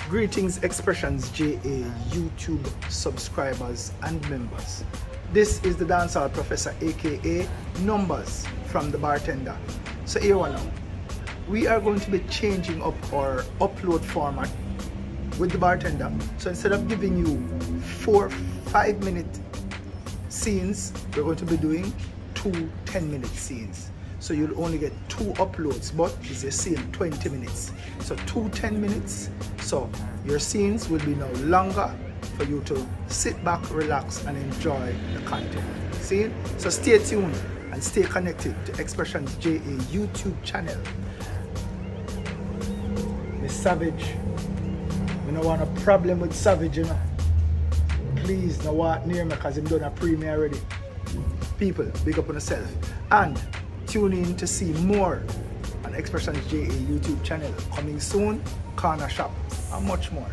Greetings Expressions JA YouTube subscribers and members. This is the dancehall professor aka Numbers from the Bartender. So here we now. We are going to be changing up our upload format with the Bartender. So instead of giving you 4 5-minute scenes, we're going to be doing 2 10-minute scenes. So you'll only get 2 uploads, but it's a scene 20 minutes. So 2 10 minutes. So your scenes will be now longer for you to sit back, relax, and enjoy the content. See? So stay tuned and stay connected to Expressions JA YouTube channel. Miss Savage, we don't want a problem with Savage, you know. Please, don't walk near me because I'm done a premiere already. People, big up on yourself. And tune in to see more on Expressions JA YouTube channel. Coming soon, corner shop, and much more.